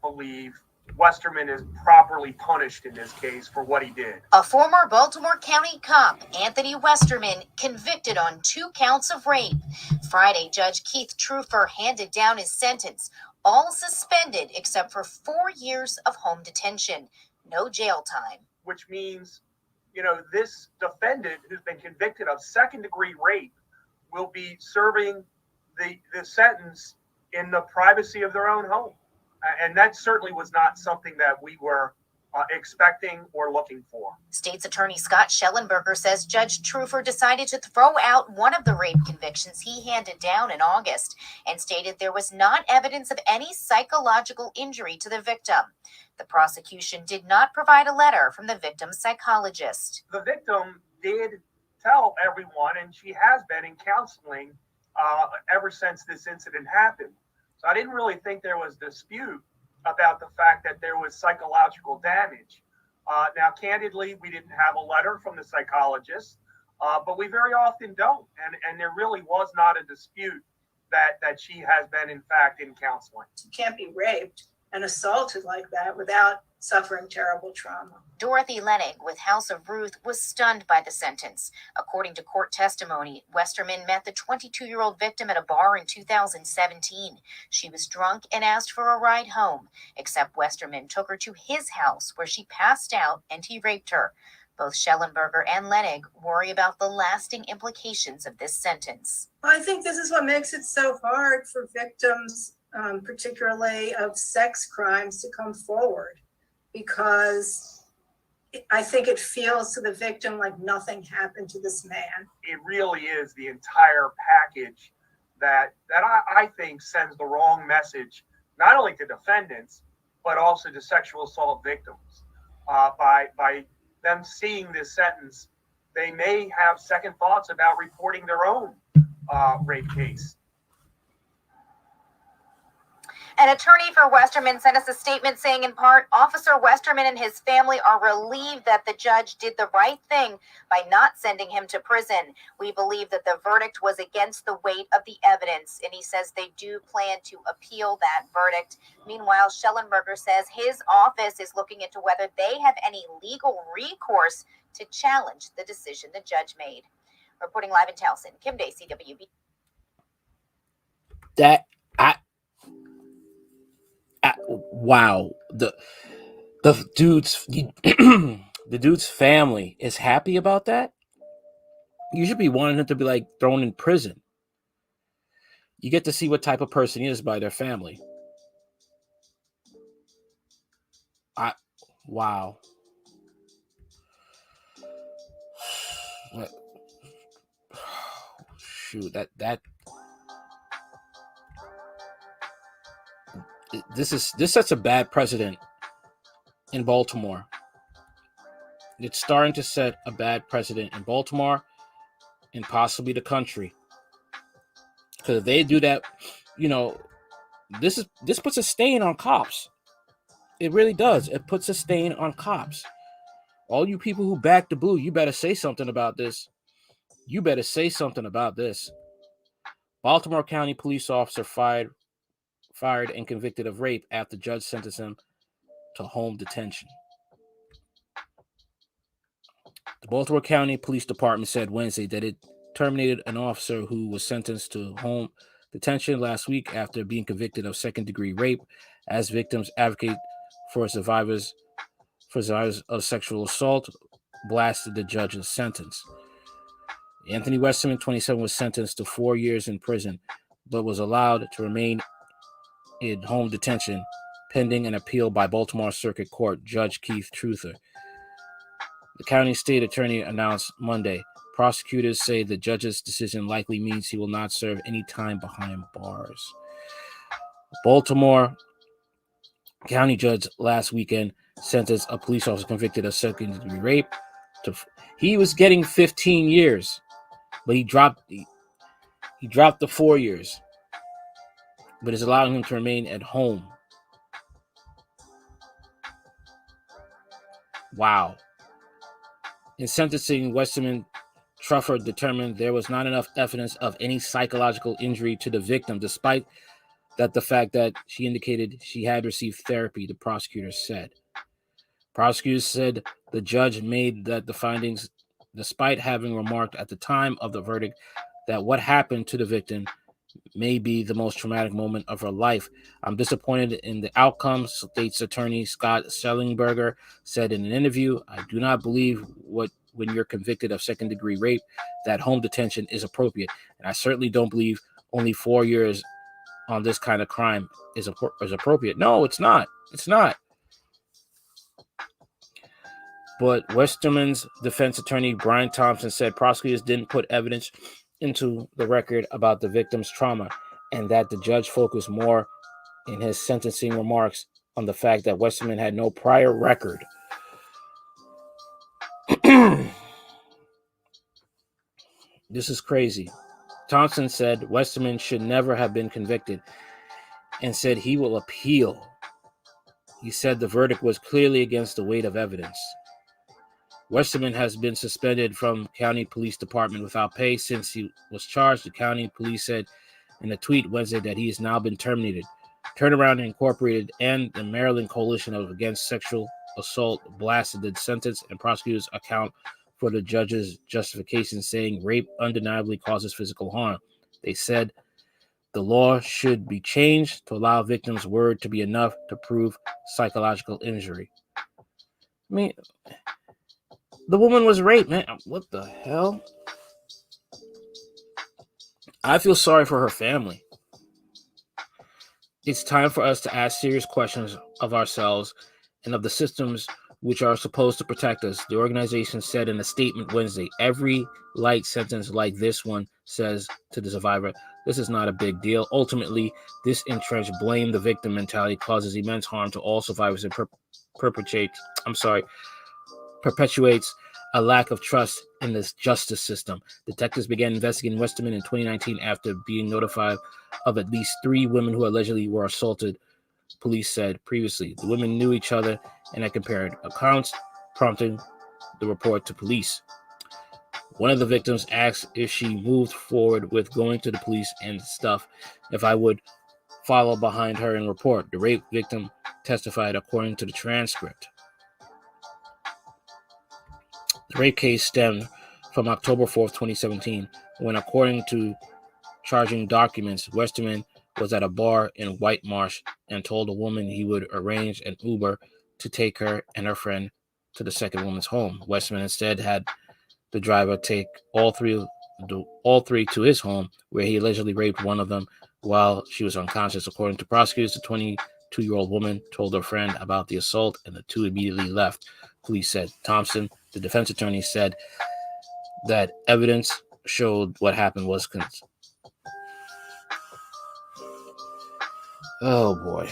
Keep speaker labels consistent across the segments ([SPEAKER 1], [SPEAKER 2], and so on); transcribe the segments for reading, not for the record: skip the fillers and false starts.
[SPEAKER 1] believe Westerman is properly punished in this case for what he did.
[SPEAKER 2] A former Baltimore County cop, Anthony Westerman, convicted on 2 counts of rape. Friday, Judge Keith Trufer handed down his sentence, all suspended except for 4 years of home detention. No jail time.
[SPEAKER 1] Which means, this defendant who's been convicted of second-degree rape will be serving the sentence in the privacy of their own home. And that certainly was not something that we were expecting or looking for.
[SPEAKER 2] State's Attorney Scott Schellenberger says Judge Trufer decided to throw out one of the rape convictions he handed down in August and stated there was not evidence of any psychological injury to the victim. The prosecution did not provide a letter from the victim's psychologist.
[SPEAKER 1] The victim did tell everyone, and she has been in counseling ever since this incident happened. So I didn't really think there was dispute about the fact that there was psychological damage. Now, candidly, we didn't have a letter from the psychologist, but we very often don't. And there really was not a dispute that she has been, in fact, in counseling.
[SPEAKER 3] You can't be raped and assaulted like that without suffering terrible trauma.
[SPEAKER 2] Dorothy Lenig with House of Ruth was stunned by the sentence. According to court testimony, Westerman met the 22-year-old victim at a bar in 2017. She was drunk and asked for a ride home, except Westerman took her to his house where she passed out and he raped her. Both Schellenberger and Lenig worry about the lasting implications of this sentence.
[SPEAKER 3] I think this is what makes it so hard for victims, particularly of sex crimes, to come forward, because I think it feels to the victim like nothing happened to this man.
[SPEAKER 1] It really is the entire package that I think sends the wrong message, not only to defendants, but also to sexual assault victims. By them seeing this sentence, they may have second thoughts about reporting their own rape case.
[SPEAKER 2] An attorney for Westerman sent us a statement saying, in part, Officer Westerman and his family are relieved that the judge did the right thing by not sending him to prison. We believe that the verdict was against the weight of the evidence, and he says they do plan to appeal that verdict. Meanwhile, Schellenberger says his office is looking into whether they have any legal recourse to challenge the decision the judge made. Reporting live in Towson, Kim Day, CWB.
[SPEAKER 4] Wow, the dude's the dude's family is happy about that. You should be wanting him to be like thrown in prison. You get to see what type of person he is by their family. Wow. Shoot, this sets a bad precedent in Baltimore. It's starting to set a bad precedent in Baltimore and possibly the country. Because if they do that, this puts a stain on cops. It really does. It puts a stain on cops. All you people who back the blue, you better say something about this. You better say something about this. Baltimore County police officer fired and convicted of rape after judge sentenced him to home detention. The Baltimore County Police Department said Wednesday that it terminated an officer who was sentenced to home detention last week after being convicted of second-degree rape, as victims advocate for survivors of sexual assault blasted the judge's sentence. Anthony Westerman, 27, was sentenced to 4 years in prison, but was allowed to remain in home detention pending an appeal by Baltimore Circuit Court Judge Keith Trufer. The county state attorney announced Monday. Prosecutors say the judge's decision likely means he will not serve any time behind bars. Baltimore County judge last weekend sentenced a police officer convicted of second-degree rape he was getting 15 years, but he dropped the 4 years, but is allowing him to remain at home. Wow. In sentencing, Westerman Trufer determined there was not enough evidence of any psychological injury to the victim, despite that the fact that she indicated she had received therapy, the prosecutor said. Prosecutors said the judge made that the findings, despite having remarked at the time of the verdict that what happened to the victim may be the most traumatic moment of her life. I'm disappointed in the outcome, state's attorney Scott Schellenberger said in an interview. I do not believe when you're convicted of second-degree rape that home detention is appropriate. And I certainly don't believe only 4 years on this kind of crime is appropriate. No, it's not. It's not. But Westerman's defense attorney, Brian Thompson, said prosecutors didn't put evidence into the record about the victim's trauma, and that the judge focused more in his sentencing remarks on the fact that Westerman had no prior record. This is crazy. Thompson said Westerman should never have been convicted and said he will appeal. He said the verdict was clearly against the weight of evidence. Westerman has been suspended from county police department without pay since he was charged. The county police said in a tweet Wednesday that he has now been terminated. Turnaround Incorporated and the Maryland Coalition Against Sexual Assault blasted the sentence, and prosecutors account for the judge's justification, saying rape undeniably causes physical harm. They said the law should be changed to allow victims' word to be enough to prove psychological injury. I mean, the woman was raped, man. What the hell? I feel sorry for her family. It's time for us to ask serious questions of ourselves and of the systems which are supposed to protect us. The organization said in a statement Wednesday, every light sentence like this one says to the survivor, this is not a big deal. Ultimately, this entrenched blame the victim mentality causes immense harm to all survivors and perpetuates a lack of trust in this justice system. Detectives began investigating Westerman in 2019 after being notified of at least 3 women who allegedly were assaulted, police said previously. The women knew each other and had compared accounts, prompting the report to police. One of the victims asked if she moved forward with going to the police and stuff, if I would follow behind her and report. The rape victim testified according to the transcript. The rape case stemmed from October 4th, 2017, when, according to charging documents, Westerman was at a bar in White Marsh and told a woman he would arrange an Uber to take her and her friend to the second woman's home. Westerman instead had the driver take all three to his home, where he allegedly raped one of them while she was unconscious. According to prosecutors, the 22-year-old woman told her friend about the assault, and the two immediately left, police said. Thompson, the defense attorney, said that evidence showed what happened was Oh boy.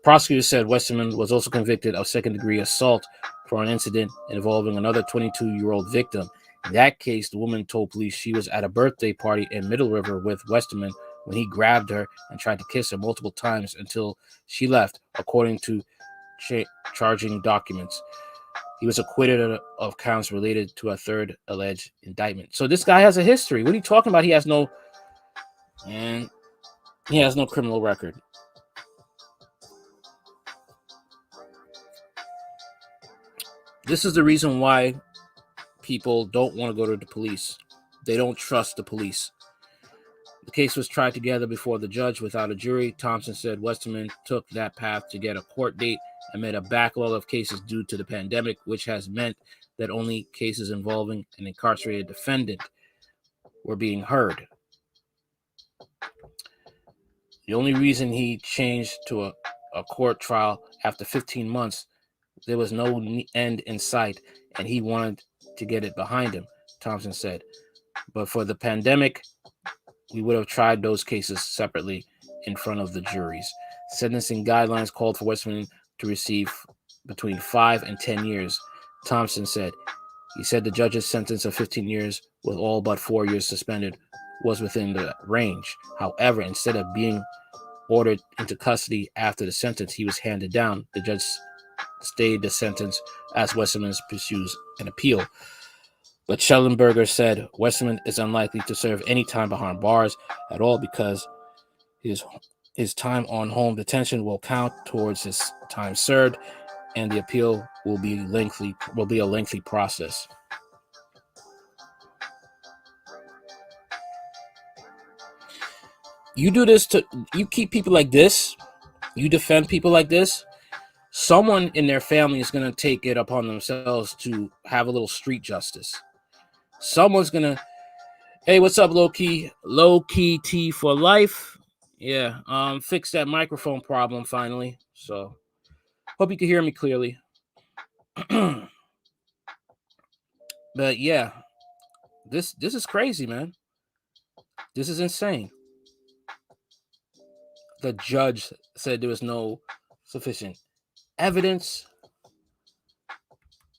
[SPEAKER 4] Prosecutors said Westerman was also convicted of second-degree assault for an incident involving another 22-year-old victim. In that case, the woman told police she was at a birthday party in Middle River with Westerman when he grabbed her and tried to kiss her multiple times until she left, according to charging documents. He was acquitted of counts related to a third alleged indictment. So this guy has a history. What are you talking about? He has no criminal record. This is the reason why people don't want to go to the police. They don't trust the police. The case was tried together before the judge without a jury. Thompson said Westerman took that path to get a court date and met a backlog of cases due to the pandemic, which has meant that only cases involving an incarcerated defendant were being heard. The only reason he changed to a court trial after 15 months, there was no end in sight, and he wanted to get it behind him, Thompson said. But for the pandemic, we would have tried those cases separately in front of the juries. Sentencing guidelines called for Westerman to receive between 5 and 10 years, Thompson said. He said the judge's sentence of 15 years with all but 4 years suspended was within the range. However, instead of being ordered into custody after the sentence, he was handed down. The judge stayed the sentence as Westerman pursues an appeal. But Schellenberger said Westerman is unlikely to serve any time behind bars at all because his His time on home detention will count towards his time served, and the appeal will be a lengthy process. You keep people like this, you defend people like this, someone in their family is going to take it upon themselves to have a little street justice. Someone's going to, hey, what's up, low key T for life? Yeah, fix that microphone problem finally. So hope you can hear me clearly. But yeah, this is crazy, man. This is insane. The judge said there was no sufficient evidence.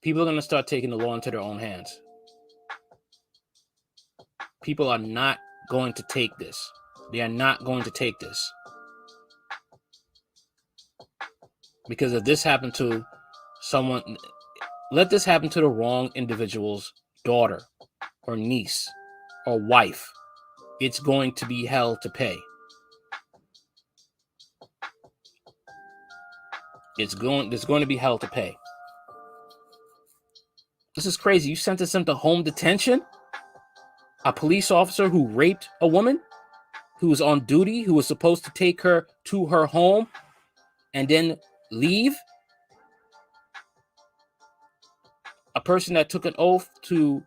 [SPEAKER 4] People are going to start taking the law into their own hands. People are not going to take this. They are not going to take this. Because if this happened to someone, let this happen to the wrong individual's daughter or niece or wife, it's going to be hell to pay. There's going to be hell to pay. This is crazy. You sentenced him to home detention? A police officer who raped a woman, who was on duty, who was supposed to take her to her home and then leave? A person that took an oath to,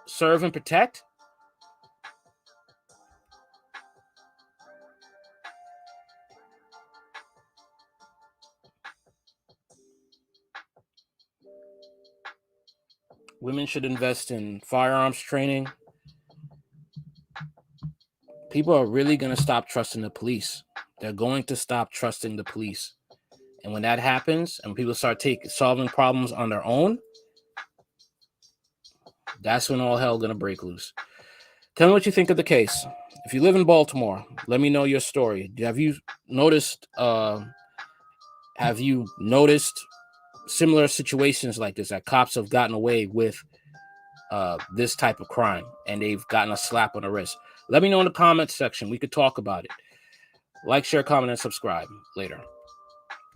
[SPEAKER 4] serve and protect? Women should invest in firearms training. People are really going to stop trusting the police. They're going to stop trusting the police. And when that happens, and people start solving problems on their own, that's when all hell going to break loose. Tell me what you think of the case. If you live in Baltimore, let me know your story. Have you noticed similar situations like this, that cops have gotten away with this type of crime and they've gotten a slap on the wrist? Let me know in the comments section. We could talk about it. Like, share, comment, and subscribe. Later.